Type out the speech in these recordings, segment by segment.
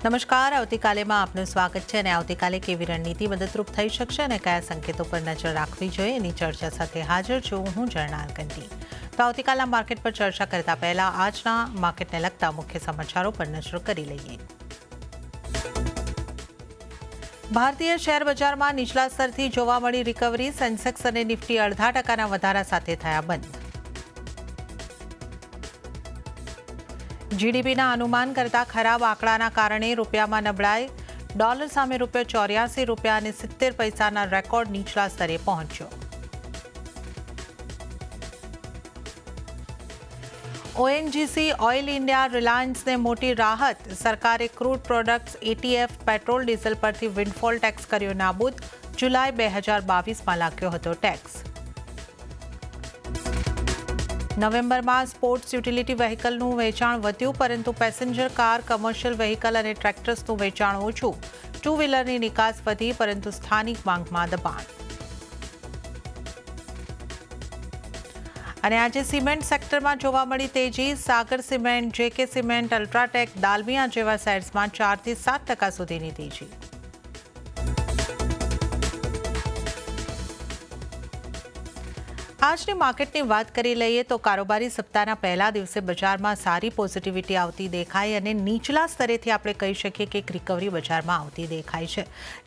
નમસ્કાર, આવતીકાલેમાં આપનું સ્વાગત છે અને આવતીકાલે કેવી રણનીતિ મદદરૂપ થઈ શકશે અને કયા સંકેતો પર નજર રાખવી જોઈએ એની ચર્ચા સાથે હાજર છું હું જર્નાલ કંટી. તો આવતીકાલના માર્કેટ પર ચર્ચા કરતા પહેલા આજના માર્કેટને લગતા મુખ્ય સમાચારો પર નજર કરી લઈએ. ભારતીય શેર બજારમાં નીચલા સ્તરથી જોવા મળી રિકવરી. સેન્સેક્સ અને નિફ્ટી 0.5% વધારા સાથે થયા બંધ. જીડીપીના અનુમાન કરતા ખરાબ આંકડાના કારણે રૂપિયામાં નબળાઈ. ડોલર સામે ₹84.70 રેકોર્ડ નીચલા સ્તરે પહોંચ્યો. ઓએનજીસી ઓઇલ ઇન્ડિયા રિલાયન્સને મોટી રાહત. સરકારે crude products ATF petrol diesel પરથી વિન્ડફોલ ટેક્સ કર્યો નાબૂદ. જુલાઈ 2022માં લાગ્યો હતો ટેક્સ. નવેમ્બરમાં સ્પોર્ટ્સ યુટિલિટી વ્હીકલનું વેચાણ વધ્યું, પરંતુ પેસેન્જર કાર, કમર્શિયલ વ્હીકલ અને ટ્રેક્ટર્સનું વેચાણ ઓછું. ટુ વ્હીલરની નિકાસ વધી, પરંતુ સ્થાનિક માંગમાં દબાણ. અને આજે સિમેન્ટ સેક્ટરમાં જોવા મળી તેજી. સાગર સિમેન્ટ, જેકે સિમેન્ટ, અલ્ટ્રાટેક, દાલમિયા જેવા શેર્સમાં 4 થી 7% સુધીની તેજી. આજની માર્કેટની વાત કરી લઈએ તો કારોબારી સપ્તાહના પહેલા દિવસે બજારમાં સારી પોઝિટિવિટી આવતી દેખાઈ અને નીચલા સ્તરેથી આપણે કહી શકીએ કે એક રિકવરી બજારમાં આવતી દેખાય છે.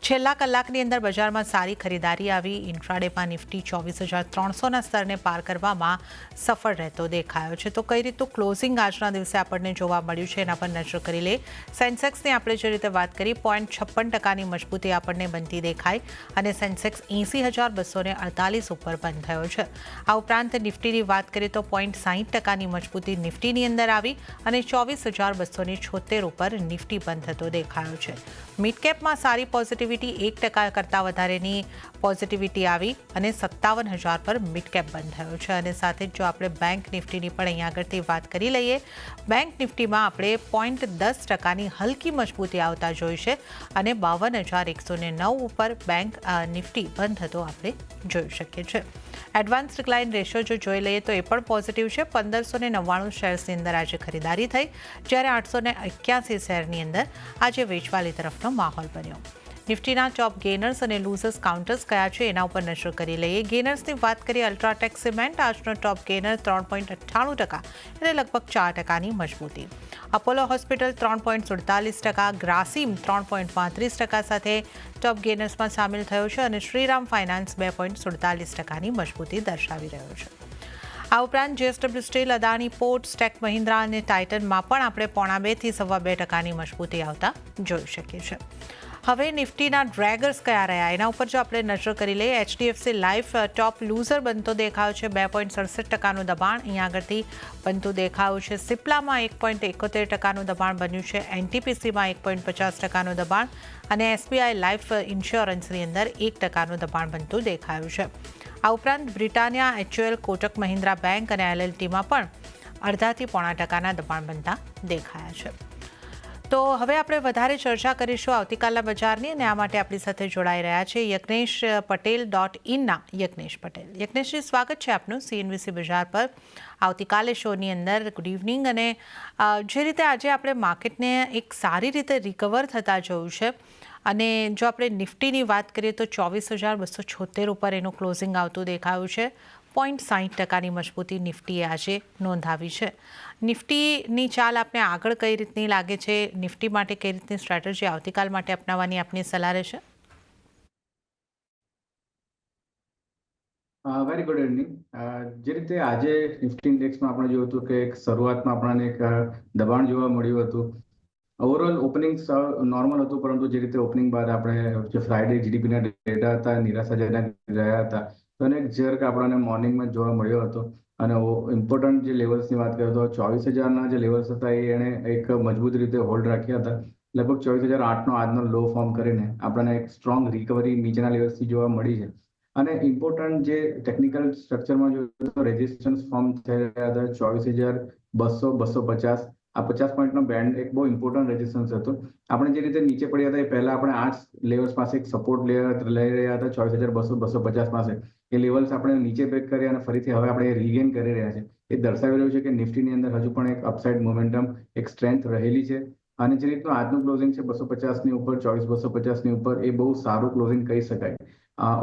છેલ્લા કલાકની અંદર બજારમાં સારી ખરીદારી આવી. ઇન્ટ્રાડેમાં નિફ્ટી 24,300ના સ્તરને પાર કરવામાં સફળ રહેતો દેખાયો છે. તો કઈ રીતનું ક્લોઝિંગ આજના દિવસે આપણને જોવા મળ્યું છે એના પર નજર કરી લે. સેન્સેક્સની આપણે જે રીતે વાત કરી 0.56%ની મજબૂતી આપણને બનતી દેખાય અને સેન્સેક્સ 80,248 ઉપર બંધ થયો છે. આ ઉપરાંત નિફ્ટીની વાત કરીએ તો 0.60%ની મજબૂતી નિફ્ટીની અંદર આવી અને 24,276 ઉપર નિફ્ટી બંધ થતો દેખાયો છે. મિડ કેપમાં સારી પોઝિટિવિટી 1% કરતાં વધારેની પોઝિટિવિટી આવી અને 57,000 પર મિડ કેપ બંધ થયો છે. અને સાથે જ જો આપણે બેંક નિફ્ટીની પણ અહીંયા આગળથી વાત કરી લઈએ, બેંક નિફ્ટીમાં આપણે 0.10%ની હલકી મજબૂતી આવતા જોઈ છે અને 52,109 ઉપર બેંક નિફ્ટી બંધ થતો આપણે જોઈ શકીએ છીએ. એડવાન્સ ડિક્લાઇન રેશિયો જો જોઈ લઈએ તો એ પણ પોઝિટિવ છે. 1,599 શેર્સની અંદર આજે ખરીદારી થઈ, જ્યારે 881 શેરની અંદર આજે વેચવાલી તરફનો માહોલ બન્યો. નિફ્ટીના ટોપ ગેનર્સ અને લૂઝર્સ કાઉન્ટર્સ કયા છે એના ઉપર નજર કરી લઈએ. ગેનર્સની વાત કરીએ, અલ્ટ્રાટેક સિમેન્ટ આજનો ટોપ ગેનર 3.98% એટલે લગભગ 4%ની મજબૂતી. અપોલો હોસ્પિટલ 3.47%, ગ્રાસિમ 3.35% સાથે ટોપ ગેનર્સમાં સામેલ થયો છે અને શ્રીરામ ફાઇનાન્સ 2.47%ની મજબૂતી દર્શાવી રહ્યો છે. આ ઉપરાંત JSW Steel, Adani Ports, Tech Mahindra અને ટાઇટનમાં પણ આપણે 0.5% થી 2.25%ની મજબૂતી આવતા જોઈ શકીએ છીએ. હવે નિફ્ટીના ડ્રેગર્સ કયા રહ્યા એના ઉપર જો આપણે નજર કરી લઈએ, એચડીએફસી લાઈફ ટોપ લૂઝર બનતો દેખાયો છે. 2.67%નું દબાણ અહીંયા આગળથી બનતું દેખાયું છે. સિપ્લામાં 1.71%નું દબાણ બન્યું છે. એનટીપીસીમાં 1.50%નું દબાણ અને એસબીઆઈ લાઈફ ઇન્સ્યોરન્સની અંદર 1%નું દબાણ બનતું દેખાયું છે. આ ઉપરાંત Britannia, HUL, Kotak Mahindra bank અને એલએલટીમાં પણ 0.5% થી 0.5%ના દબાણ બનતા દેખાયા છે. તો હવે આપણે વધારે ચર્ચા કરીશું આવતીકાલના બજારની અને આ માટે આપણી સાથે જોડાઈ રહ્યા છે યજ્ઞેશ પટેલ.inના યજ્ઞેશ પટેલ. યજ્ઞેશજી, સ્વાગત છે આપનું સીએનબીસી બજાર પર આવતીકાલે શોની અંદર. Good evening. અને જે રીતે આજે આપણે માર્કેટને એક સારી રીતે રિકવર થતા જોયું છે અને જો આપણે નિફ્ટીની વાત કરીએ તો 24,276 ઉપર એનું ક્લોઝિંગ આવતું દેખાયું છે. 0.60%ની મજબૂતી નિફ્ટીએ આજે નોંધાવી છે. નિફ્ટીની ચાલ આપને આગળ કઈ રીતની લાગે છે? નિફ્ટી માટે કઈ રીતની સ્ટ્રેટેજી આવતીકાલ માટે અપનાવવાની આપની સલાહ રહેશે? Very good evening. જે રીતે આજે નિફ્ટી ઇન્ડેક્સમાં આપણે જોયું હતું કે એક શરૂઆતમાં આપણને એક દબાણ જોવા મળ્યું હતું. ઓવરઓલ ઓપનિંગ નોર્મલ હતું, પરંતુ જે રીતે ઓપનિંગ બાદ આપણે જે ફ્રાઈડે જીડીપીના ડેટા હતા નિરાશાજનક રહ્યા હતા, તો એક જર્ક આપણને મોર્નિંગમાં જોવા મળ્યો હતો. અને ઇમ્પોર્ટન્ટ જે લેવલ્સની વાત કરીએ તો 24,000ના જે લેવલ્સ હતા એને એક મજબૂત રીતે હોલ્ડ રાખ્યા હતા. લગભગ 24,008નો આજનો લો ફોર્મ કરીને આપણને એક સ્ટ્રોંગ રિકવરી નીચેના લેવલ્સથી જોવા મળી છે. અને ઇમ્પોર્ટન્ટ જે ટેકનિકલ સ્ટ્રક્ચરમાં જોઈએ તો રેઝિસ્ટન્સ ફોર્મ થઈ રહ્યા હતા 24,200-250. આ 50 પોઈન્ટનો બેન્ડ એક બહુ ઇમ્પોર્ટન્ટ રેઝિસ્ટન્સ હતો. આપણે જે રીતે નીચે પડ્યા હતા એ પહેલા આપણે આ લેવલ્સ પાસે એક સપોર્ટ લેવલ લઈ રહ્યા હતા 24,200-250 પાસે. એ લેવલ્સ આપણે નીચે બ્રેક કરી અને ફરીથી હવે આપણે રીગેન કરી રહ્યા છે. એ દર્શાવી રહ્યું છે કે નિફ્ટીની અંદર હજુ પણ એક અપસાઇડ મોમેન્ટમ, એક સ્ટ્રેન્થ રહેલી છે. અને જે રીતનું આજનું ક્લોઝિંગ છે 250 ની ઉપર 24,250 ની ઉપર એ બહુ સારું ક્લોઝિંગ કહી શકાય।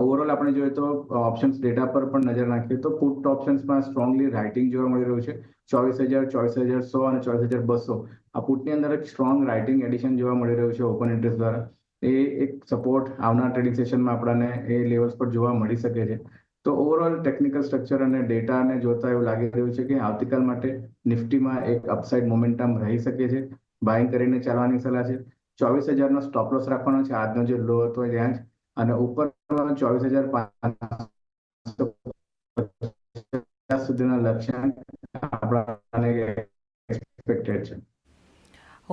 ઓવરઓલ આપણે જોઈએ તો ઓપ્શન્સ ડેટા પર પણ નજર નાખીએ તો પુટ ઓપ્શન્સમાં સ્ટ્રોંગલી રાઇટિંગ જોવા મળી રહ્યું છે। 24,000, 24,100 અને 24,200 આ પુટની અંદર એક સ્ટ્રોંગ રાઇટિંગ એડિશન જોવા મળી રહ્યું છે ઓપન ઇન્ટરેસ્ટ દ્વારા। એ એક સપોર્ટ આવનાર ટ્રેડિંગ સેશનમાં આપણને એ લેવલ્સ પર જોવા મળી શકે છે। તો ઓવરઓલ ટેકનિકલ સ્ટ્રક્ચર અને ડેટાને જોતા એવું લાગી રહ્યું છે કે આવતીકાલ માટે નિફ્ટીમાં એક અપસાઇડ મોમેન્ટમ રહી શકે છે। બાઇંગ કરીને ચાલવાની સલાહ છે। 24,000 નો સ્ટોપ લોસ રાખવાનો છે આજનો જે લો હતો ત્યાં જ, અને ઉપર 24,550 સુધીના લક્ષ્યાંક આપણા એક્સપેક્ટેડ છે।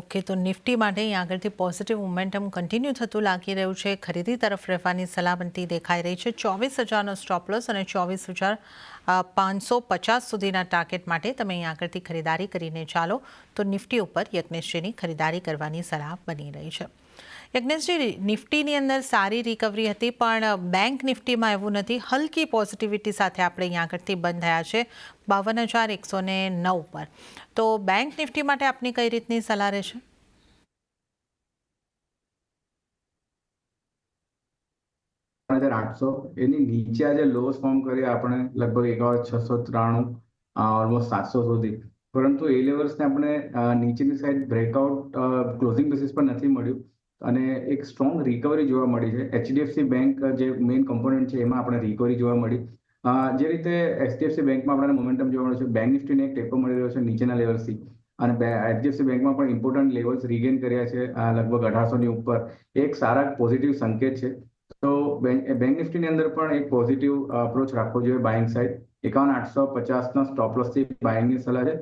ઓકે, તો નિફ્ટી માટે અહીં આગળથી પોઝિટિવ મોમેન્ટમ કન્ટિન્યુ થતું લાગી રહ્યું છે। ખરીદી તરફ રહેવાની સલાહ બનતી દેખાઈ રહી છે। 24,000નો સ્ટોપ લોસ અને 24,550 સુધીના ટાર્ગેટ માટે તમે અહીં આગળથી ખરીદારી કરીને ચાલો તો નિફ્ટી ઉપર યજ્ઞેશજીની ખરીદારી કરવાની સલાહ બની રહી છે। યજ્ઞેશજી, નિફ્ટીની અંદર સારી રિકવરી હતી, પણ બેંક નિફ્ટીમાં એવું નથી। હલકી પોઝિટિવિટી સાથે આપણે અહીં આગળથી બંધ થયા છે 52,109 પર। તો બેંક નિફ્ટી માટે આપની કઈ રીતની સલાહ રહેશે? 3,800 એની નીચે આજે લોસ ફોર્મ કરી આપણે લગભગ 51,693 ઓલમોસ્ટ 700 સુધી, પરંતુ એ લેવલ્સને આપણે નીચેની સાઈડ બ્રેકઆઉટ ક્લોઝિંગ બેસિસ પર નથી મળ્યું અને એક સ્ટ્રોંગ રિકવરી જોવા મળી છે। એચડીએફસી બેંક જે મેઇન કમ્પોનન્ટ છે એમાં આપણે રિકવરી જોવા મળી। જે રીતે એચડીએફસી બેંકમાં આપણને મોમેન્ટમ જોવા મળ્યું છે, બેંક નિફ્ટીને એક ટેકો મળી રહ્યો છે નીચેના લેવલથી, અને એચડીએફસી બેંકમાં પણ ઇમ્પોર્ટન્ટ લેવલ્સ રિગેન કર્યા છે લગભગ 1,800 ની ઉપર। એક સારા પોઝિટિવ સંકેત છે। તો બેંક નિફ્ટીની અંદર પણ એક પોઝિટિવ અપ્રોચ રાખવો જોઈએ બાઇંગ સાઇડ। 51,850 સ્ટોપ લોસથી બાઇંગની સલાહ છે।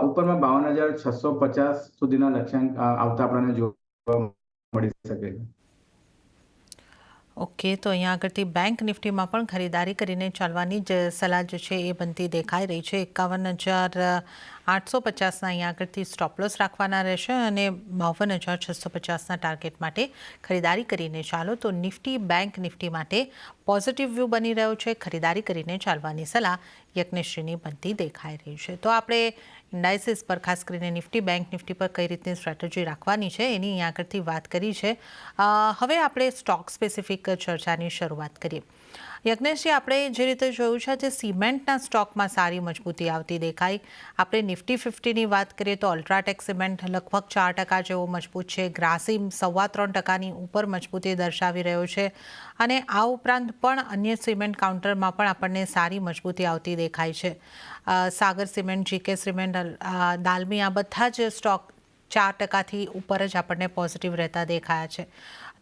ઉપરમાં 52,650 સુધીના લક્ષ્યાંક આવતા આપણને જોવા મળી શકે છે। ઓકે, તો અહીંયા આગળથી બેંક નિફ્ટીમાં પણ ખરીદારી કરીને ચાલવાની જ સલાહ જે છે એ બનતી દેખાઈ રહી છે। 51,850ના અહીંયા આગળથી સ્ટોપ લોસ રાખવાના રહેશે અને 52,650ના ટાર્ગેટ માટે ખરીદારી કરીને ચાલો તો નિફ્ટી બેંક નિફ્ટી માટે પોઝિટિવ વ્યૂ બની રહ્યો છે। ખરીદારી કરીને ચાલવાની સલાહ યજ્ઞેશજીની બનતી દેખાઈ રહી છે। તો આપણે ઇન્ડાઇસિસ પર ખાસ કરીને નિફ્ટી બેંક નિફ્ટી પર કઈ રીતની સ્ટ્રેટેજી રાખવાની છે એની અહીંયા આગળથી વાત કરી છે। હવે આપણે સ્ટોક સ્પેસિફિક ચર્ચાની શરૂઆત કરીએ। યજ્ઞેશજી, આપણે જે રીતે જોયું છે કે સિમેન્ટના સ્ટોકમાં સારી મજબૂતી આવતી દેખાઈ। આપણે નિફ્ટી 50ની વાત કરીએ તો અલ્ટ્રાટેક સિમેન્ટ લગભગ 4% જેવો મજબૂત છે। ગ્રાસિમ 3.25%ની ઉપર મજબૂતી દર્શાવી રહ્યો છે અને આ ઉપરાંત પણ અન્ય સિમેન્ટ કાઉન્ટરમાં પણ આપણને સારી મજબૂતી આવતી દેખાય છે। સાગર સિમેન્ટ, જીકે સિમેન્ટ, દાલમી, આ બધા જ સ્ટોક 4%થી ઉપર જ આપણને પોઝિટિવ રહેતા દેખાયા છે।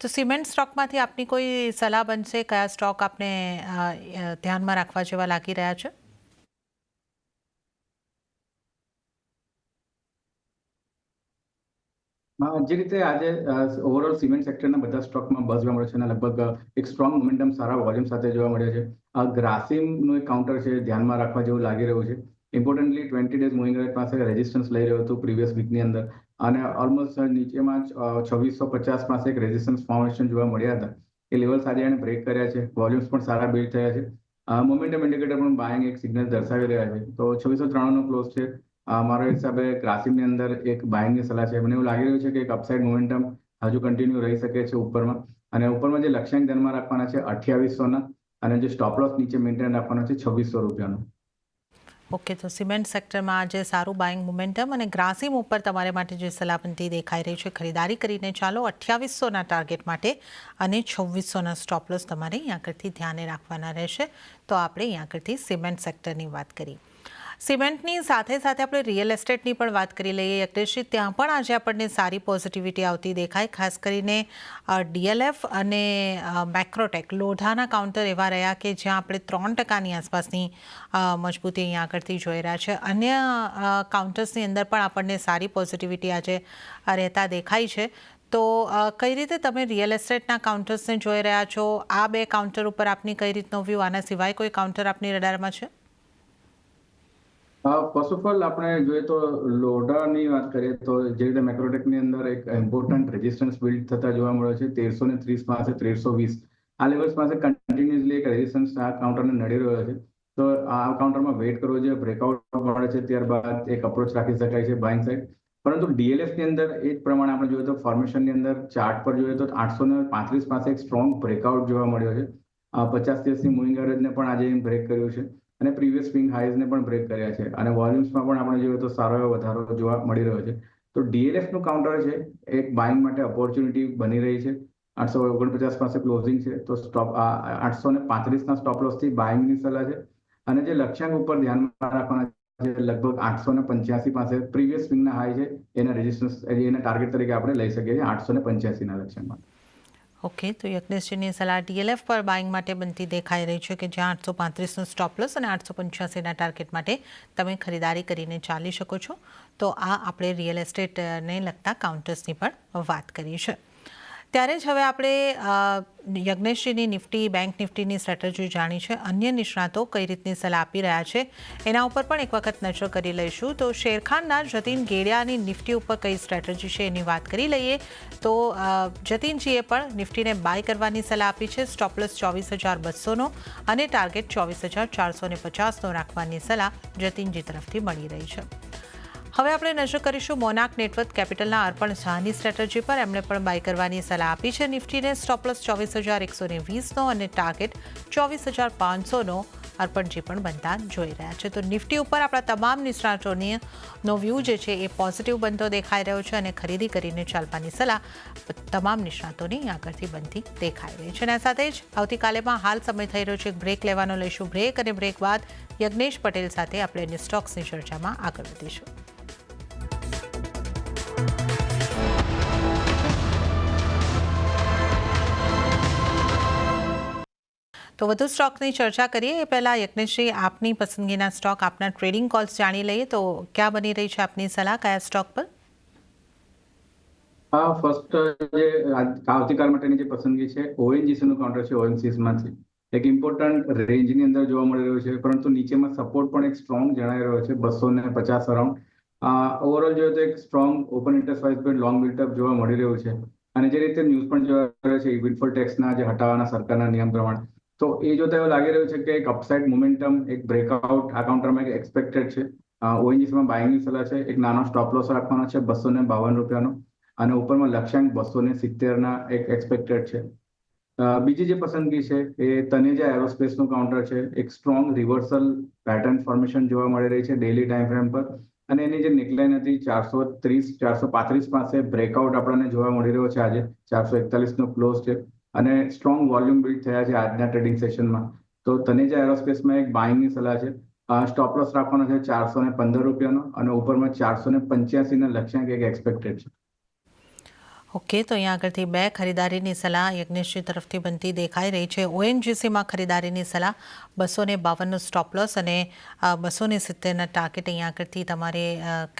તો સિમેન્ટ સ્ટોકમાંથી આપની કોઈ સલાહ બનશે? કયા સ્ટોક આપને ધ્યાનમાં રાખવા જેવા લાગી રહ્યા છે? જે રીતે આજે ઓવરઓલ સિમેન્ટ સેક્ટરના બધા સ્ટોકમાં બઝ જોવા મળે છે અને લગભગ એક સ્ટ્રોંગ મોમેન્ટમ સારા વોલ્યુમ સાથે જોવા મળ્યા છે। ગ્રાસિમનું એક કાઉન્ટર છે ધ્યાનમાં રાખવા જેવું લાગી રહ્યું છે। ઇમ્પોર્ટન્ટલી 20 ડેઝ મૂવિંગ એવરેજ પાસે રેઝિસ્ટન્સ લઈ રહ્યું હતું પ્રીવિયસ વીકની અંદર, અને ઓલમોસ્ટ નીચેમાં જ 2650 પાસે એક રેઝિસ્ટન્સ ફોર્મેશન જોવા મળ્યા હતા। એ લેવલ્સ આજે એને બ્રેક કર્યા છે। વોલ્યુમ્સ પણ સારા બિલ્ડ થયા છે। મોમેન્ટમ ઇન્ડિકેટર પણ બાઇંગ એક સિગ્નલ દર્શાવી રહ્યા છે। તો 2693 નો ક્લોઝ છે। મારા હિસાબે ગ્રાસિમની અંદર એક બાઇંગની સલાહ છે। મને એવું લાગી રહ્યું છે કે એક અપસાઇડ મોમેન્ટમ હજુ કન્ટિન્યુ રહી શકે છે ઉપરમાં, અને ઉપરમાં જે લક્ષ્યાંક ધ્યાનમાં રાખવાના છે 2800ના, અને જે સ્ટોપ લોસ નીચે મેન્ટેન રાખવાનો છે 2600 રૂપિયાનો। ઓકે, તો સિમેન્ટ સેક્ટરમાં આજે સારું બાઇંગ મોમેન્ટમ અને ગ્રાસિમ ઉપર તમારે માટે જે સલાહ બનતી દેખાઈ રહી છે ખરીદારી કરીને ચાલો 2800ના ટાર્ગેટ માટે અને 2600ના સ્ટોપ લોસ તમારે અહીં આગળથી ધ્યાને રાખવાના રહેશે। તો આપણે અહીં આગળથી સિમેન્ટ સેક્ટરની વાત કરી। સિમેન્ટની સાથે સાથે આપણે રિયલ એસ્ટેટની પણ વાત કરી લઈએ યજ્ઞેશજી। ત્યાં પણ આજે આપણને સારી પોઝિટિવિટી આવતી દેખાય। ખાસ કરીને ડીએલએફ અને મેક્રોટેક લોઢાના કાઉન્ટર એવા રહ્યા કે જ્યાં આપણે 3%ની આસપાસની મજબૂતી અહીં આગળથી જોઈ રહ્યા છે। અન્ય કાઉન્ટર્સની અંદર પણ આપણને સારી પોઝિટિવિટી આજે રહેતા દેખાય છે। તો કઈ રીતે તમે રિયલ એસ્ટેટના કાઉન્ટર્સને જોઈ રહ્યા છો? આ બે કાઉન્ટર ઉપર આપની કઈ રીતનો વ્યૂ? આના સિવાય કોઈ કાઉન્ટર આપની રડારમાં છે? ફર્સ્ટ ઓફ ઓલ આપણે જોઈએ તો લોઢાની વાત કરીએ તો જે રીતે મેક્રોટેકની અંદર એક ઇમ્પોર્ટન્ટ રેઝિસ્ટન્સ બિલ્ડ થતા જોવા મળ્યો છે 1330 પાસે 1320 આ લેવલ્સ પાસે કન્ટિન્યુઅસલી એક રેઝિસ્ટન્સ આ કાઉન્ટરને નડી રહ્યો છે। તો આ કાઉન્ટરમાં વેઇટ કરવો જોઈએ, બ્રેકઆઉટ મળે છે ત્યારબાદ એક અપ્રોચ રાખી શકાય છે બાઇંગ સાઇડ। પરંતુ ડીએલએફ ની અંદર એ જ પ્રમાણે આપણે જોઈએ તો ફોર્મેશનની અંદર ચાર્ટ પર જોઈએ તો 835 પાસે એક સ્ટ્રોંગ બ્રેકઆઉટ જોવા મળ્યો છે. 50 દિવસની મૂવિંગ એવરેજને પણ આજે બ્રેક કર્યું છે અને પ્રીવિયસ સ્વિંગ હાઈઝને પણ બ્રેક કર્યા છે અને વોલ્યુમ્સમાં પણ આપણે જોઈએ તો સારો એવો વધારો જોવા મળી રહ્યો છે. તો ડીએલએફ નું કાઉન્ટર છે એક બાઇંગ માટે ઓપોર્ચ્યુનિટી બની રહી છે. 849 પાસે ક્લોઝિંગ છે તો સ્ટોપ 835 સ્ટોપ લોસ થી બાઇંગની સલાહ છે અને જે લક્ષ્યાંક ઉપર ધ્યાનમાં રાખવાના છે લગભગ 885 પાસે પ્રીવિયસ સ્વિંગના હાઈ છે એના રેઝિસ્ટન્સ એના ટાર્ગેટ તરીકે આપણે લઈ શકીએ છીએ 885 ના લક્ષ્યાંકમાં. ઓકે, તો યજ્ઞેશજીની સલાહ ડીએલએફ પર બાઇંગ માટે બનતી દેખાઈ રહી છે કે જ્યાં 835નો સ્ટોપ લોસ અને 885ના ટાર્ગેટ માટે તમે ખરીદારી કરીને ચાલી શકો છો. તો આ આપણે રિયલ એસ્ટેટને લગતા કાઉન્ટર્સની પણ વાત કરી છે. ત્યારે જ હવે આપણે યજ્ઞેશજીની નિફ્ટી બેંક નિફ્ટીની સ્ટ્રેટેજી જાણી છે. અન્ય નિષ્ણાતો કઈ રીતની સલાહ આપી રહ્યા છે એના ઉપર પણ એક વખત નજર કરી લઈશું. તો શેરખાનના જતીન ગેડિયાની નિફ્ટી ઉપર કઈ સ્ટ્રેટેજી છે એની વાત કરી લઈએ. તો જતીનજીએ પણ નિફ્ટીને બાય કરવાની સલાહ આપી છે. સ્ટોપલોસ 24,200નો અને ટાર્ગેટ 24,450નો રાખવાની સલાહ જતીનજી તરફથી મળી રહી છે. હવે આપણે નજર કરીશું મોનાક નેટવર્થ કેપિટલના અર્પણ ઝાની સ્ટ્રેટેજી પર. એમણે પણ બાય કરવાની સલાહ આપી છે. નિફ્ટીને સ્ટોપલોસ 24,120નો અને ટાર્ગેટ 24,500નો અર્પણજી પણ બનતા જોઈ રહ્યા છે. તો નિફ્ટી ઉપર આપણા તમામ નિષ્ણાતોનો વ્યૂ જે છે એ પોઝિટિવ બનતો દેખાઈ રહ્યો છે અને ખરીદી કરીને ચાલવાની સલાહ તમામ નિષ્ણાતોની આગળથી બનતી દેખાઈ રહી છે. અને સાથે જ આવતીકાલેમાં હાલ સમય થઈ રહ્યો છે એક બ્રેક લેવાનો. લઈશું બ્રેક અને બ્રેક બાદ યજ્ઞેશ પટેલ સાથે આપણે અન્ય સ્ટોક્સની ચર્ચામાં આગળ વધીશું. તો વધુ સ્ટોકની ચર્ચા કરીએ એ પહેલાં યજ્ઞેશજી આપની પસંદગીના સ્ટોક આપના ટ્રેડિંગ કોલ્સ જાણી લઈએ. તો ક્યાં બની રહી છે આપની સલાહ કયા સ્ટોક પર? ફર્સ્ટ જે આવતીકાલ માટેની જે પસંદગી છે ઓએનજીસી નું કાઉન્ટર છે. ઓએનસીસ માંથી એક ઇમ્પોર્ટન્ટ રેન્જની અંદર જોવા મળી રહ્યું છે પરંતુ નીચેમાં સપોર્ટ પણ એક સ્ટ્રોંગ જણાઈ રહ્યો છે 250 અરાઉન્ડ. ઓવરઓલ જોઈએ તો એક સ્ટ્રોંગ ઓપન ઇન્ટરેસ્ટ વાઇઝ પણ લોંગ બિલ્ટઅપ જોવા મળી રહ્યું છે અને જે રીતે ન્યૂઝ પણ જોવા રહ્યો છે વિન્ડફોલ ટેક્સના જે હટાવવાના સરકારના નિયમ પ્રમાણે, તો એ જોતા એવું લાગી રહ્યું છે કે એક અપસાઇડ મોમેન્ટમ એક બ્રેકઆઉટ આ કાઉન્ટરમાં એક એક્સપેક્ટેડ છે. ઓએનજીસીમાં બાઇંગની સલાહ છે. એક નાનો સ્ટોપ લોસ રાખવાનો છે 252 રૂપિયાનો અને ઉપરમાં લક્ષ્યાંક 270ના એક એક્સપેક્ટેડ છે. બીજી જે પસંદગી છે એ તનેજા એરોસ્પેસ નું કાઉન્ટર છે. એક સ્ટ્રોંગ રિવર્સલ પેટર્ન ફોર્મેશન જોવા મળી રહી છે ડેઇલી ટાઈમ ફ્રેમ પર અને એની જે નેકલાઇન હતી 435 પાસે બ્રેકઆઉટ આપણને જોવા મળી રહ્યો છે. આજે 441નો ક્લોઝ છે અને સ્ટ્રોંગ વોલ્યુમ બિલ્ડ થયા છે આજના ટ્રેડિંગ સેશનમાં. તો તનેજા એરોસ્પેસમાં એક બાઇંગની સલાહ છે. સ્ટોપ લોસ રાખવાનો છે 415 રૂપિયાનો અને ઉપરમાં 485ના લક્ષ્યાંક એક એક્સપેક્ટેડ છે. ઓકે, તો અહીંયા આગળથી બે ખરીદારીની સલાહ યજ્ઞેશજી તરફથી બનતી દેખાઈ રહી છે. ઓએનજીસીમાં ખરીદારીની સલાહ 252નો સ્ટોપ લોસ અને 270ના ટાર્ગેટ અહીંયા આગળથી તમારે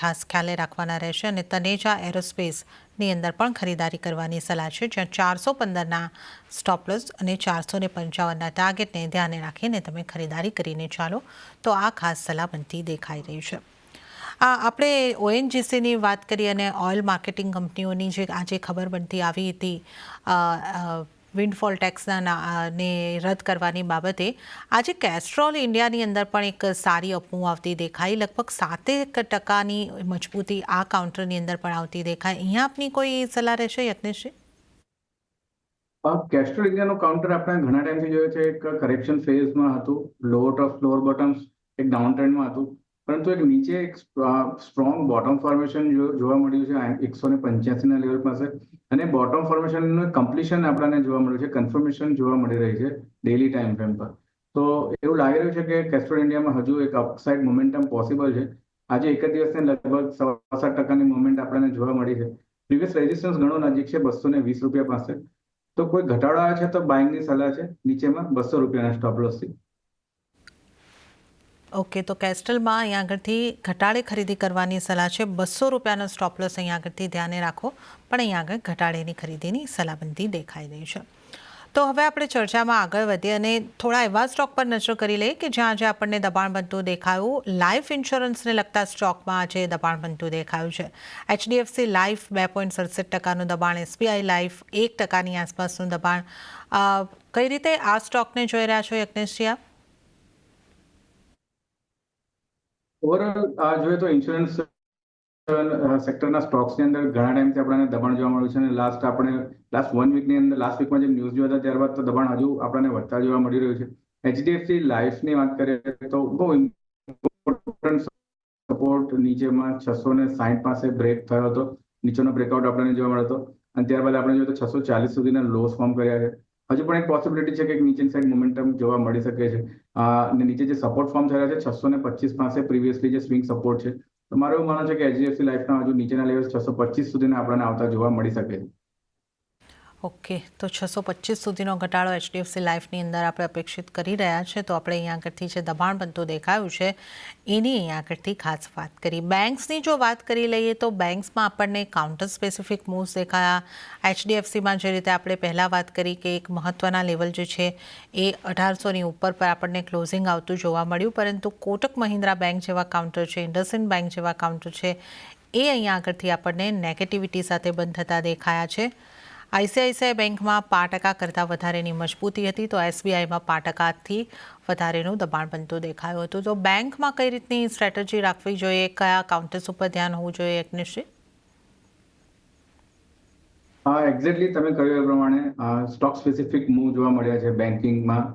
ખાસ ખ્યાલે રાખવાના રહેશે. અને તનેજા એરોસ્પેસની અંદર પણ ખરીદારી કરવાની સલાહ છે જ્યાં 415ના સ્ટોપ લોસ અને 455ના ટાર્ગેટને ધ્યાને રાખીને તમે ખરીદારી કરીને ચાલો. તો આ ખાસ સલાહ બનતી દેખાઈ રહી છે. આપણે ઓએનજીસીની વાત કરી અને ઓઇલ માર્કેટિંગ કંપનીઓની જે આજે ખબર બનતી આવી હતી વિન્ડફોલ ટેક્સના ને રદ કરવાની બાબતે, આજે કેસ્ટ્રોલ ઇન્ડિયાની અંદર પણ એક સારી અપમૂવ આવતી દેખાઈ. લગભગ 7% મજબૂતી આ કાઉન્ટરની અંદર પણ આવતી દેખાય. અહીંયા આપની કોઈ સલાહ રહેશે યજ્ઞેશજી? કેસ્ટ્રોલ ઇન્ડિયાનું કાઉન્ટર આપણે ઘણા ટાઈમથી જોયું છે. એક કરેક્શન ફેઝમાં હતું, લોઅર ટોપ લોઅર બોટમ્સ એક ડાઉન ટ્રેન્ડમાં હતું પરંતુ એક નીચે એક સ્ટ્રોંગ બોટમ ફોર્મેશન જોવા મળ્યું છે 185ના લેવલ પાસે અને બોટમ ફોર્મેશનનું કમ્પ્લીશન આપણને જોવા મળ્યું છે. કન્ફર્મેશન જોવા મળી રહી છે ડેઇલી ટાઈમ ફ્રેમ પર. તો એવું લાગી રહ્યું છે કે કેસ્ટ્રોલ ઇન્ડિયામાં હજુ એક અપસાઇડ મોમેન્ટમ પોસિબલ છે. આજે એક જ દિવસને લગભગ 7% મોમેન્ટ આપણને જોવા મળી છે. પ્રીવિયસ રેઝિસ્ટન્સ ઘણો નજીક છે 220 રૂપિયા પાસે. તો કોઈ ઘટાડો આવે છે તો બાઇંગની સલાહ છે નીચેમાં 200 રૂપિયાના સ્ટોપ લોસથી. ઓકે, તો કેસ્ટલમાં અહીંયા આગળથી ઘટાડે ખરીદી કરવાની સલાહ છે. 200 રૂપિયાનો સ્ટોપ લોસ અહીંયા આગળથી ધ્યાને રાખો, પણ અહીંયા આગળ ઘટાડેની ખરીદીની સલાહ બનતી દેખાઈ રહી છે. તો હવે આપણે ચર્ચામાં આગળ વધીએ અને થોડા એવા સ્ટોક પર નજર કરી લઈએ કે જ્યાં આજે આપણને દબાણ બનતું દેખાયું. લાઈફ ઇન્સ્યોરન્સને લગતા સ્ટોકમાં આજે દબાણ બનતું દેખાયું છે. એચડીએફસી લાઈફ 2.67%નું દબાણ, એસબીઆઈ લાઈફ 1%ની આસપાસનું દબાણ. કઈ રીતે આ સ્ટોકને જોઈ રહ્યા છો યજ્ઞેશજી આપ? ઓવરઓલ જોઈએ તો ઇન્સ્યોરન્સ સેક્ટરના સ્ટોક્સની અંદર ઘણા ટાઈમથી આપણને દબાણ જોવા મળ્યું છે અને લાસ્ટ 1 વીકની અંદર લાસ્ટ વીકમાં જે ન્યૂઝ જોયા હતા ત્યારબાદ તો દબાણ હજુ આપણને વધતા જોવા મળી રહ્યું છે. એચડીએફસી લાઈફની વાત કરીએ તો બહુ ઇમ્પોર્ટન્ટ સપોર્ટ નીચેમાં 660 પાસે બ્રેક થયો હતો, નીચેનો બ્રેકઆઉટ આપણને જોવા મળ્યો હતો અને ત્યારબાદ આપણે જોઈએ તો 640 સુધીના લોસ ફોર્મ કર્યા છે. હજુ પણ એક પોસિબિલિટી છે કે નીચેની સાઈડ મોમેન્ટમ જોવા મળી શકે છે. અને નીચે જે સપોર્ટ ફોર્મ થયા છે 625 પાસે પ્રીવિયસલી જે સ્વિંગ સપોર્ટ છે, તો મારું એવું માનવું છે કે એચડીએફસી લાઈફના હજુ નીચેના લેવલ 625 સુધીના આપણને આવતા જોવા મળી શકે છે. ઓકે, તો 625 સુધીનો ઘટાડો એચડીએફસી લાઈફની અંદર આપણે અપેક્ષિત કરી રહ્યા છે. તો આપણે અહીંયા આગળથી જે દબાણ બનતું દેખાયું છે એની અહીંયા આગળથી ખાસ વાત કરી. બેંક્સની જો વાત કરી લઈએ તો બેંક્સમાં આપણને કાઉન્ટર સ્પેસિફિક મૂવ્સ દેખાયા. એચડીએફસીમાં જે રીતે આપણે પહેલાં વાત કરી કે એક મહત્ત્વના લેવલ જે છે એ 1800ની ઉપર પર આપણને ક્લોઝિંગ આવતું જોવા મળ્યું, પરંતુ કોટક મહિન્દ્રા બેંક જેવા કાઉન્ટર છે, ઇન્ડસઇન્ડ બેંક જેવા કાઉન્ટર છે એ અહીંયા આગળથી આપણને નેગેટિવિટી સાથે બંધ થતા દેખાયા છે. આઈસીઆઈસીઆઈ બેંકમાં 5% કરતાં વધારેની મજબૂતી હતી, તો એસબીઆઈમાં 5%થી વધારેનું દબાણ બનતું દેખાયું હતું. તો બેંકમાં કઈ રીતની સ્ટ્રેટેજી રાખવી જોઈએ, કયા કાઉન્ટર્સ ઉપર ધ્યાન હોવું જોઈએ યજ્ઞેશજી? એક્ઝેક્ટલી તમે કહ્યું એ પ્રમાણે સ્ટોક સ્પેસિફિક મૂવ જોવા મળ્યા છે બેન્કિંગમાં.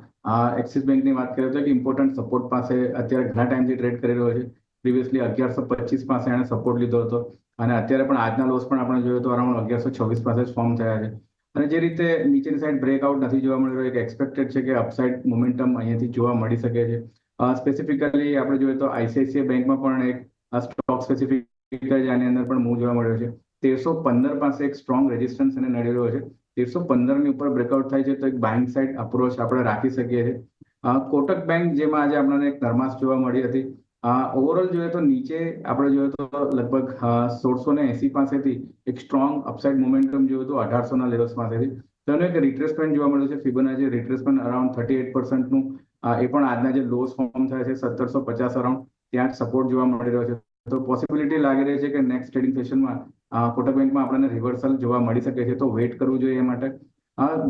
એક્સિસ બેંકની વાત કરીએ તો એક ઇમ્પોર્ટન્ટ સપોર્ટ પાસે અત્યારે ઘણા ટાઈમથી ટ્રેડ કરી રહ્યો છે. પ્રીવિયસલી 1125 પાસે એણે સપોર્ટ લીધો હતો અને અત્યારે પણ આજના લોસ પણ આપણે જોયું તો અરાઉન્ડ 1126 પાસે જ ફોર્મ થયા છે. અને જે રીતે નીચેની સાઈડ બ્રેકઆઉટ નથી જોવા મળી રહ્યો, એક એક્સપેક્ટેડ છે કે અપસાઇડ મોમેન્ટમ અહીંયાથી જોવા મળી શકે છે. સ્પેસિફિકલી આપણે જોઈએ તો આઈસીઆઈસીઆઈ બેંકમાં પણ એક સ્ટોક સ્પેસિફિક આની અંદર પણ મૂવ જોવા મળ્યો છે. 1315 પાસે એક સ્ટ્રોંગ રેઝિસ્ટન્સ એને નડી રહ્યો છે. 1315ની ઉપર બ્રેકઆઉટ થાય છે તો એક બાઇંગ સાઇડ અપ્રોચ આપણે રાખી શકીએ છીએ. કોટક બેંક જેમાં આજે આપણને એક નરમાશ જોવા મળી હતી. ઓવરઓલ જોઈએ તો નીચે આપણે જોઈએ તો લગભગ 1680 પાસેથી એક સ્ટ્રોંગ અપસાઇડ મોમેન્ટમ જોયું તો 1800ના લેવલ્સ પાસેથી તેનો એક રિટ્રેસમેન્ટ જોવા મળ્યું છે. ફિબોનાચી રિટ્રેસમેન્ટ અરાઉન્ડ 38%નું એ પણ આજના જે લોસ ફોર્મ થયા છે 1750 અરાઉન્ડ ત્યાં જ સપોર્ટ જોવા મળી રહ્યો છે. તો પોસિબિલિટી લાગી રહી છે કે નેક્સ્ટ ટ્રેડિંગ સેશનમાં કોટક બેંકમાં આપણને રિવર્સલ જોવા મળી શકે છે, તો વેઇટ કરવું જોઈએ એ માટે.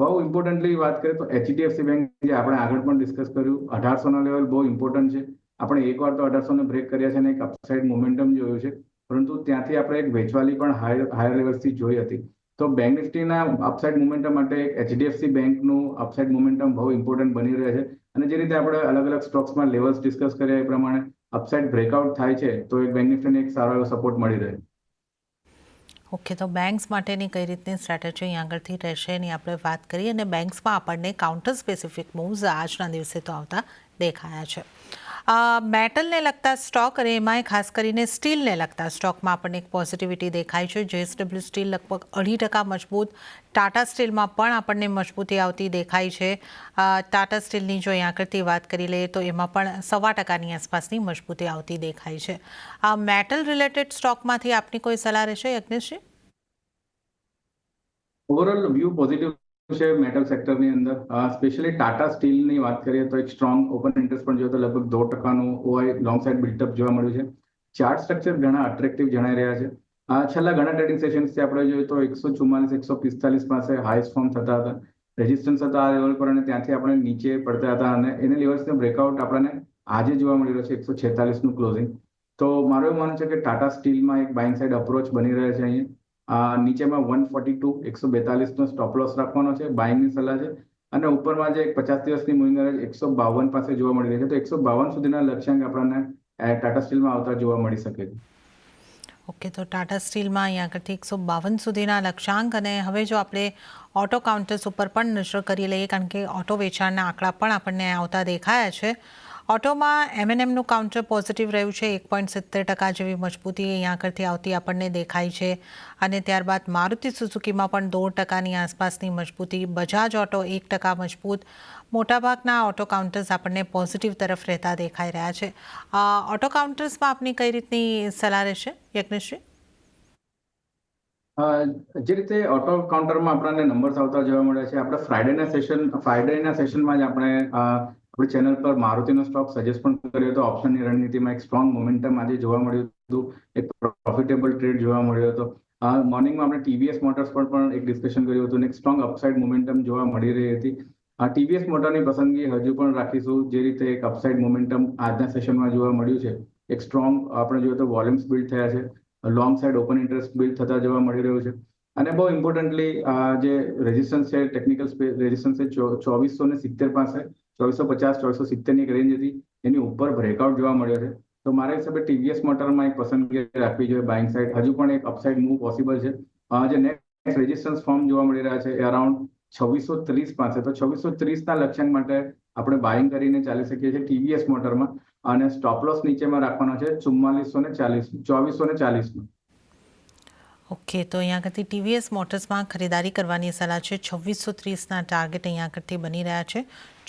બહુ ઇમ્પોર્ટન્ટલી વાત કરીએ તો એચડીએફસી બેંક જે આપણે આગળ પણ ડિસ્કસ કર્યું, 1800ના લેવલ બહુ ઇમ્પોર્ટન્ટ છે. આપણે એકવાર તો 1800ને બ્રેક કર્યા છે અને એક અપસાઇડ મોમેન્ટમ જોયું છે, પરંતુ ત્યાંથી આપણે એક વેચવાલી પણ હાયર લેવલ્સથી જોઈ હતી. તો બેંક નિફ્ટીના અપસાઇડ મોમેન્ટમ માટે એચડીએફસી બેંકનું અપસાઇડ મોમેન્ટમ બહુ ઇમ્પોર્ટન્ટ બની રહે છે. અને જે રીતે આપણે અલગ અલગ સ્ટોક્સમાં લેવલ્સ ડિસ્કસ કર્યા એ પ્રમાણે અપસાઇડ બ્રેકઆઉટ થાય છે તો એક બેંક નિફ્ટીને એક સારો એવો સપોર્ટ મળી રહે. ઓકે, તો બેંક્સ માટેની કઈ રીતની સ્ટ્રેટેજી અહીં આગળથી રહેશે એની આપણે વાત કરીએ. અને બેંક્સમાં આપણને કાઉન્ટર સ્પેસિફિક મૂવ્સ આજના દિવસે તો આવતા દેખાયા છે. મેટલને લગતા સ્ટોક અને એમાંય ખાસ કરીને સ્ટીલને લગતા સ્ટોકમાં આપણને એક પોઝિટિવિટી દેખાય છે. જેએસડબલ્યુ સ્ટીલ લગભગ 2.5% મજબૂત, ટાટા સ્ટીલમાં પણ આપણને મજબૂતી આવતી દેખાય છે. ટાટા સ્ટીલની જો અહીં આગળથી વાત કરી લઈએ તો એમાં પણ 1.25%ની આસપાસની મજબૂતી આવતી દેખાય છે. મેટલ રિલેટેડ સ્ટોકમાંથી આપની કોઈ સલાહ રહેશે યજ્ઞેશજી? ઓવરઓલ વ્યૂ પોઝિટિવ છે મેટલ સેક્ટરની અંદર. સ્પેશિયલી ટાટા સ્ટીલની વાત કરીએ તો એક સ્ટ્રોંગ ઓપન ઇન્ટરેસ્ટ પણ જોઈએ તો લગભગ 2%નું ઓઆઈ લોંગ સાઇડ બિલ્ટઅપ જોવા મળ્યું છે. ચાર્ટ સ્ટ્રક્ચર ઘણા અટ્રેક્ટિવ જણાઈ રહ્યા છે. છેલ્લા ઘણા ટ્રેડિંગ સેશન્સથી આપણે જોઈએ તો 144 145 પાસે હાઈસ ફોર્મ થતા હતા, રેઝિસ્ટન્સ હતા આ લેવલ પર અને ત્યાંથી આપણે નીચે પડતા હતા અને એને લેવલ્સને બ્રેકઆઉટ આપણને આજે જોવા મળી રહ્યો છે 146નું ક્લોઝિંગ. તો મારું એવું માનવું છે કે ટાટા સ્ટીલમાં એક બાઇંગ સાઇડ અપ્રોચ બની રહે છે. અહીં નીચેમાં 142 142નો સ્ટોપ લોસ રાખવાનો છે, બાઇંગની સલાહ છે. અને ઉપરમાં જે 50 દિવસની મૂવિંગ એવરેજ 152 પાસે જોવા મળી રહી છે, તો 152 સુધીના લક્ષ્યાંક આપણને ટાટા સ્ટીલમાં આવતા જોવા મળી શકે છે. ઓકે, તો ટાટા સ્ટીલમાં અહીં આગળથી 152 સુધીના લક્ષ્યાંક. અને હવે જો આપણે ઓટો કાઉન્ટર્સ ઉપર પણ નજર કરી લઈએ, કારણ કે ઓટો વેચાણના આંકડા પણ આપણને આવતા દેખાયા છે. ઓટોમાં એમએનએમનું કાઉન્ટર પોઝિટિવ રહ્યું છે, 1.70% જેવી મજબૂતી અહીંયા આગળથી આવતી આપણને દેખાય છે. અને ત્યારબાદ મારુતિ સુઝુકીમાં પણ 2%ની આસપાસની મજબૂતી, બજાજ ઓટો 1% મજબૂત. મોટાભાગના ઓટો કાઉન્ટર્સ આપણને પોઝિટિવ તરફ રહેતા દેખાઈ રહ્યા છે. ઓટો કાઉન્ટર્સમાં આપની કઈ રીતની સલાહ રહેશે યજ્ઞેશજી? જે રીતે ઓટો કાઉન્ટરમાં આપણને નંબર્સ આવતા જોવા મળ્યા છે, આપણે ફ્રાઇડેના સેશનમાં જ આપણે આપણી ચેનલ પર મારુતિનો સ્ટોક સજેસ્ટ પણ કર્યો હતો. ઓપ્શનની રણનીતિમાં એક સ્ટ્રોંગ મોમેન્ટમ આજે જોવા મળ્યું હતું, એક પ્રોફિટેબલ ટ્રેડ જોવા મળ્યો હતો. મોર્નિંગમાં આપણે ટીવીએસ મોટર્સ પર પણ એક ડિસ્કશન કર્યું હતું અને એક સ્ટ્રોંગ અપસાઇડ મોમેન્ટમ જોવા મળી રહી હતી. ટીવીએસ મોટરની પસંદગી હજુ પણ રાખીશું. જે રીતે એક અપસાઇડ મોમેન્ટમ આજના સેશનમાં જોવા મળ્યું છે, એક સ્ટ્રોંગ આપણે જોઈએ તો વોલ્યુમ્સ બિલ્ડ થયા છે long side open interest build થતા જોવા મળી રહ્યું છે. અને બહુ ઇમ્પોર્ટન્ટલી જે રેઝિસ્ટન્સ છે, ટેકનિકલ રેઝિસ્ટન્સ છે 2470 પાસે, 2450 2470 ની એક રેન્જ હતી, એની ઉપર બ્રેકઆઉટ જોવા મળ્યો છે. તો મારા હિસાબે ટીવીએસ મોટરમાં એક પસંદગી રાખવી જોઈએ બાઇંગ સાઇડ. હજુ પણ એક અપસાઇડ મૂવ પોસિબલ છે. જે નેક્સ્ટ રેઝિસ્ટન્સ ફોર્મ જોવા મળી રહ્યા છે એ અરાઉન્ડ 2630 પાસે. તો 2630 ના લક્ષ્યાંક માટે આપણે બાઇંગ કરીને ચાલી શકીએ છીએ ટીવીએસ મોટરમાં. અને સ્ટોપ લોસ નીચેમાં રાખવાનો છે 2440 નો. ઓકે, તો અહીંયા આગળથી ટીવીએસ મોટર્સમાં ખરીદારી કરવાની સલાહ છે. 2630ના ટાર્ગેટ અહીંયા આગળથી બની રહ્યા છે.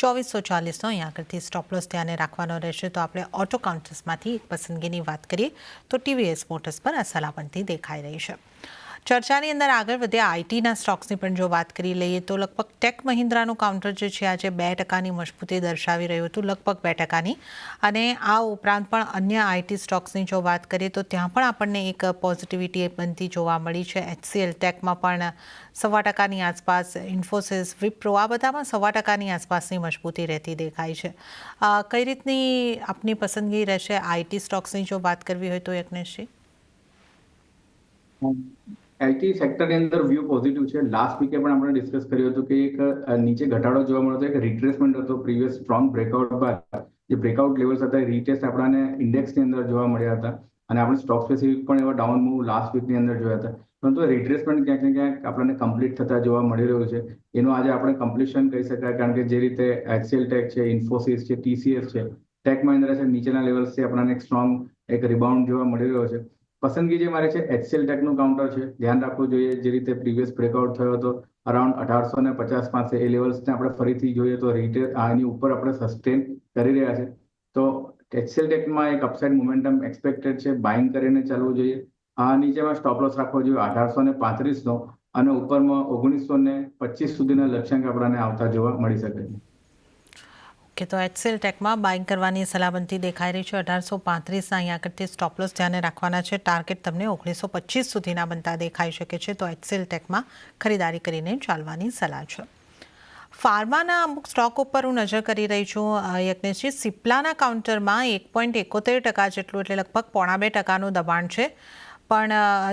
2440નો અહીંયા આગળથી સ્ટોપ લોસ ધ્યાને રાખવાનો રહેશે. તો આપણે ઓટો કાઉન્ટર્સમાંથી એક પસંદગીની વાત કરીએ તો ટીવીએસ મોટર્સ પર આ સલાહ બનતી દેખાઈ રહી છે. ચર્ચાની અંદર આગળ વધ્યા આઈટીના સ્ટોક્સની પણ જો વાત કરી લઈએ તો લગભગ ટેક મહિન્દ્રાનું કાઉન્ટર જે છે આજે 2% મજબૂતી દર્શાવી રહ્યું હતું, લગભગ 2%. અને આ ઉપરાંત પણ અન્ય આઈટી સ્ટોક્સની જો વાત કરીએ તો ત્યાં પણ આપણને એક પોઝિટિવિટી બનતી જોવા મળી છે. HCL ટેકમાં પણ 1.25% આસપાસ, ઇન્ફોસિસ, વિપ્રો આ બધામાં 1.25% આસપાસની મજબૂતી રહેતી દેખાય છે. કઈ રીતની આપની પસંદગી રહેશે આઈટી સ્ટોક્સની જો વાત કરવી હોય તો યજ્ઞેશજી? આઈટી સેક્ટરની અંદર વ્યૂ પોઝિટિવ છે. લાસ્ટ વીકે પણ આપણે ડિસ્કસ કર્યું હતું કે એક નીચે ઘટાડો જોવા મળતો, એક રિટ્રેસમેન્ટ હતો પ્રીવિયસ સ્ટ્રોંગ બ્રેકઆઉટ બાદ. જે બ્રેકઆઉટ લેવલ્સ હતા એ રીટેસ્ટ આપણને ઇન્ડેક્સની અંદર જોવા મળ્યા હતા. અને આપણે સ્ટોક સ્પેસિફિક પણ એવા ડાઉન મૂવ લાસ્ટ વીકની અંદર જોયા હતા. પરંતુ રિટ્રેસમેન્ટ ક્યાંક ને ક્યાંક આપણને કમ્પ્લીટ થતા જોવા મળી રહ્યું છે. એનું આજે આપણે કમ્પ્લીશન કહી શકાય, કારણ કે જે રીતે HCL ટેક છે, ઇન્ફોસિસ છે, TCS છે, ટેક મહિન્દ્રા છે, નીચેના લેવલ્સથી આપણને એક સ્ટ્રોંગ એક રિબાઉન્ડ જોવા મળી રહ્યો છે. પસંદગી જે મારે છે HCL ટેકનું કાઉન્ટર છે. ધ્યાન રાખવું જોઈએ જે રીતે પ્રીવિયસ બ્રેકઆઉટ થયો હતો અરાઉન્ડ 1850 પાસે, એ લેવલ્સને આપણે ફરીથી જોઈએ તો એની ઉપર આપણે સસ્ટેન કરી રહ્યા છે. તો HCL ટેકમાં એક અપસાઇડ મોમેન્ટમ એક્સપેક્ટેડ છે, બાઇંગ કરીને ચાલવું જોઈએ. નીચેમાં સ્ટોપ લોસ રાખવો જોઈએ 1835નો, અને ઉપરમાં 1925 સુધીના લક્ષ્યાંક આપણને આવતા જોવા મળી શકે છે. કે તો HCL ટેકમાં બાઇંગ કરવાની સલાહ બનતી દેખાઈ રહી છે. 1835ના અહીંયા આગળથી સ્ટોપ લોસ ધ્યાને રાખવાના છે. ટાર્ગેટ તમને 1925 સુધીના બનતા દેખાઈ શકે છે. તો HCL ટેકમાં ખરીદારી કરીને ચાલવાની સલાહ છે. ફાર્માના અમુક સ્ટોક ઉપર હું નજર કરી રહી છું યજ્ઞેશજી. સિપ્લાના કાઉન્ટરમાં 1.71% જેટલું, એટલે લગભગ 1.25%નું દબાણ છે. પણ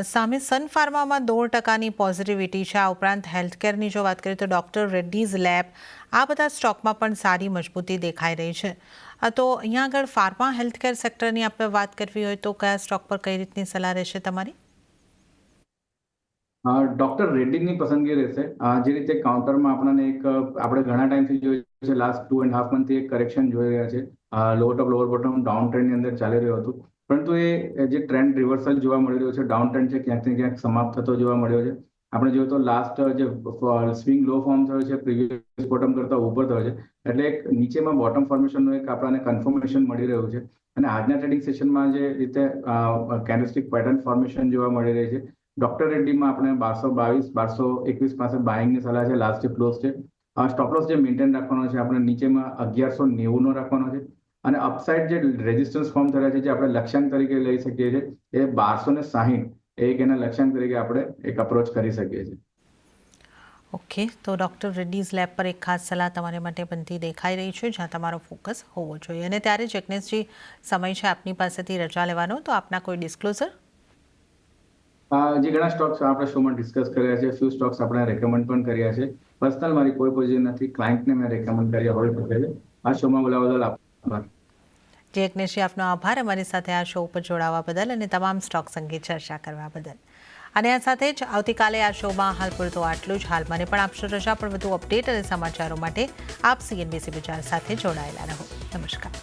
સામે સન ફાર્મામાં 0.5%ની પોઝિટિવિટી છે. આ ઉપરાંત હેલ્થકેરની જો વાત કરીએ તો ડૉક્ટર રેડ્ડીઝ લેબ, આ બધા સ્ટોકમાં પણ સારી મજબૂતી દેખાઈ રહી છે. તો અહીંયા આગળ ફાર્મા હેલ્થકેર સેક્ટરની આપણે વાત કરવી હોય તો કયા સ્ટોક પર કઈ રીતની સલાહ રહેશે તમારી? ડોક્ટર રેડ્ડીની પસંદગી રહેશે. જે રીતે કાઉન્ટરમાં આપણને આપણે ઘણા ટાઈમથી જોઈએ છે, લાસ્ટ 2.5 મંથથી એક કરેક્શન જોઈ રહ્યા છે. Lower top lower bottom down ટ્રેન્ડની અંદર ચાલી રહ્યું હતું, પરંતુ એ જે ટ્રેન્ડ રિવર્સલ જોવા મળી રહ્યો છે, ડાઉન ટ્રેન્ડ છે, ક્યાંક ને ક્યાંક સમાપ્ત થતો જોવા મળ્યો છે. આપણે જોઈએ તો લાસ્ટ જે સ્વિંગ લો ફોર્મ થયો છે પ્રીવિયસ બોટમ કરતા ઉપર થયો છે, એટલે એક નીચેમાં બોટમ ફોર્મેશનનું એક આપણને કન્ફર્મેશન મળી રહ્યું છે. અને આજના ટ્રેડિંગ સેશનમાં જે રીતે કેન્ડલસ્ટિક પેટર્ન ફોર્મેશન જોવા મળી રહી છે, ડોક્ટર રેડ્ડીમાં આપણે 1222 1221 પાસે બાઇંગની સલાહ છે. લાસ્ટ જે ક્લોઝ છે, સ્ટોપ લોસ જે મેન્ટેન રાખવાનો છે આપણે નીચેમાં 1190નો રાખવાનો છે. અને અપસાઇડ જે રેઝિસ્ટન્સ ફોર્મ થયા છે, જે આપણે લક્ષ્યાંક તરીકે લઈ શકીએ છીએ, એ 1260 એક એના લક્ષ્યાંક તરીકે આપણે એક અપ્રોચ કરી શકીએ છીએ. ઓકે, તો ડૉક્ટર રેડ્ડીઝ લેબ પર એક ખાસ સલાહ તમારે માટે બનતી દેખાઈ રહી છે, જ્યાં તમારો ફોકસ હોવો જોઈએ. અને ત્યારે જ યજ્ઞેશજી, સમય છે આપની પાસેથી રજા લેવાનો, તો આપના કોઈ ડિસ્ક્લોઝર? જે ઘણા સ્ટોક્સ આપણે શોમાં ડિસ્કસ કર્યા છે, ફ્યુ સ્ટોક્સ આપણે રેકમેન્ડ પણ કર્યા છે. પર્સનલ મારી કોઈ પોઝિશન નથી, ક્લાયન્ટને મેં રેકમેન્ડ કર્યા હોઈ શકે છે. આ શોમાં બોલાવવા બદલ આભાર. યજ્ઞેશજી, આપનો આભાર અમારી સાથે આ શો ઉપર જોડાવા બદલ અને તમામ સ્ટોક્સ અંગે ચર્ચા કરવા બદલ. અને આ સાથે જ આવતીકાલે આ શોમાં હાલ પૂરતું આટલું જ. હાલ મને પણ આપશો રજા, પણ વધુ અપડેટ અને સમાચારો માટે આપ CNBC બજાર સાથે જોડાયેલા રહો. નમસ્કાર.